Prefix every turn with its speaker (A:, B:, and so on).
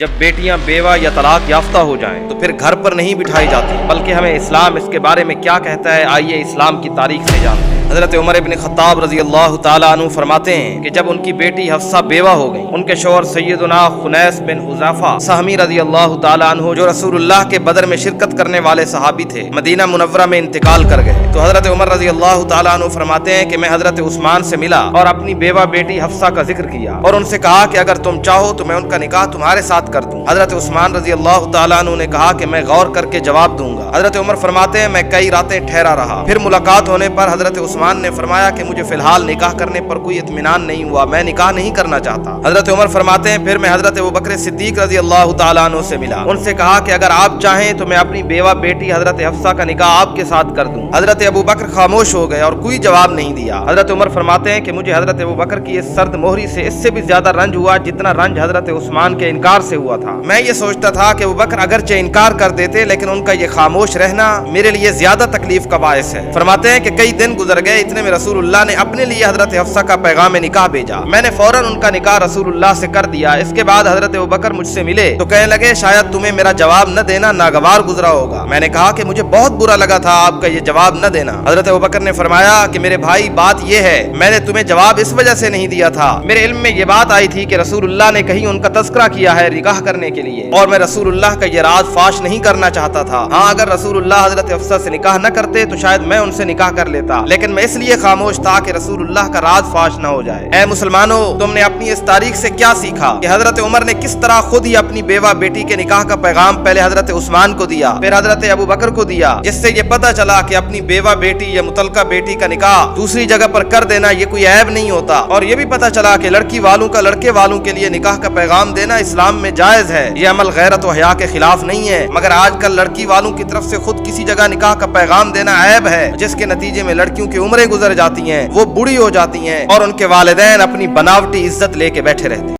A: جب بیٹیاں بیوہ یا طلاق یافتہ ہو جائیں تو پھر گھر پر نہیں بٹھائی جاتی، بلکہ ہمیں اسلام اس کے بارے میں کیا کہتا ہے، آئیے اسلام کی تاریخ سے جانتے ہیں۔ حضرت عمر ابن خطاب رضی اللہ تعالیٰ عنہ فرماتے ہیں کہ جب ان کی بیٹی حفصہ بیوہ ہو گئی، ان کے شوہر سیدنا خنیس بن حذافہ سہمی رضی اللہ تعالیٰ عنہ، جو رسول اللہ کے بدر میں شرکت کرنے والے صحابی تھے، مدینہ منورہ میں انتقال کر گئے۔ تو حضرت عمر رضی اللہ تعالیٰ عنہ فرماتے ہیں کہ میں حضرت عثمان سے ملا اور اپنی بیوہ بیٹی حفصہ کا ذکر کیا اور ان سے کہا کہ اگر تم چاہو تو میں ان کا نکاح تمہارے ساتھ کر دوں۔ حضرت عثمان رضی اللہ تعالیٰ عنہ نے کہا کہ میں غور کر کے جواب دوں گا۔ حضرت عمر فرماتے ہیں میں کئی راتیں ٹھہرا رہا، پھر ملاقات ہونے پر حضرت عثمان نے فرمایا کہ مجھے فی الحال نکاح کرنے پر کوئی اطمینان نہیں ہوا، میں نکاح نہیں کرنا چاہتا۔ حضرت عمر فرماتے ہیں پھر میں حضرت ابوبکر صدیق رضی اللہ تعالیٰ عنہ سے ملا، ان سے کہا کہ اگر آپ چاہیں تو میں اپنی بیوہ بیٹی حضرت حفصہ کا نکاح آپ کے ساتھ کر دوں۔ حضرت ابوبکر خاموش ہو گئے اور کوئی جواب نہیں دیا۔ حضرت عمر فرماتے ہیں کہ مجھے حضرت ابوبکر کی اس سرد مہری سے اس سے بھی زیادہ رنج ہوا جتنا رنج حضرت عثمان کے انکار سے ہوا تھا۔ میں یہ سوچتا تھا کہ ابوبکر اگرچہ انکار کر دیتے لیکن ان کا یہ خاموش رہنا میرے لیے زیادہ تکلیف کا باعث ہے۔ فرماتے ہیں کہ کئی دن گزر گئے، اتنے میں رسول اللہ نے اپنے لیے حضرت حفصہ کا پیغام نکاح بھیجا۔ میں نے فوراً ان کا نکاح رسول اللہ سے کر دیا۔ اس کے بعد حضرت ابوبکر مجھ سے ملے تو کہنے لگے شاید تمہیں میرا جواب نہ دینا ناگوار گزرا ہوگا۔ میں نے کہا کہ مجھے بہت برا لگا تھا آپ کا یہ جواب نہ دینا۔ حضرت ابوبکر نے فرمایا کہ میرے بھائی بات یہ ہے، میں نے تمہیں جواب اس وجہ سے نہیں دیا تھا، میرے علم میں یہ بات آئی تھی کہ رسول اللہ نے کہیں ان کا تذکرہ کیا ہے نکاح کرنے کے لیے، اور میں رسول اللہ کا یہ راز فاش نہیں کرنا چاہتا تھا۔ ہاں اگر رسول اللہ حضرت حفصہ سے نکاح نہ کرتے تو شاید میں ان سے نکاح کر لیتا، لیکن میں اس لیے خاموش تھا کہ رسول اللہ کا راز فاش نہ ہو جائے۔ اے مسلمانوں، تم نے اپنی اس تاریخ سے کیا سیکھا کہ حضرت عمر نے کس طرح خود ہی اپنی بیوہ بیٹی کے نکاح کا پیغام پہلے حضرت عثمان کو دیا، پھر حضرت ابوبکر کو دیا، جس سے یہ پتہ چلا کہ اپنی بیوہ بیٹی یا متعلقہ بیٹی کا نکاح دوسری جگہ پر کر دینا یہ کوئی عیب نہیں ہوتا، اور یہ بھی پتہ چلا کہ لڑکی والوں کا لڑکے والوں کے لیے نکاح کا پیغام دینا اسلام میں جائز ہے، یہ عمل غیرت و حیا کے خلاف نہیں ہے۔ مگر آج کل لڑکی والوں کی طرف سے خود کسی جگہ نکاح کا پیغام دینا عیب ہے، جس کے نتیجے میں لڑکیوں کی عمریں گزر جاتی ہیں، وہ بوڑھی ہو جاتی ہیں اور ان کے والدین اپنی بناوٹی عزت لے کے بیٹھے رہتے ہیں۔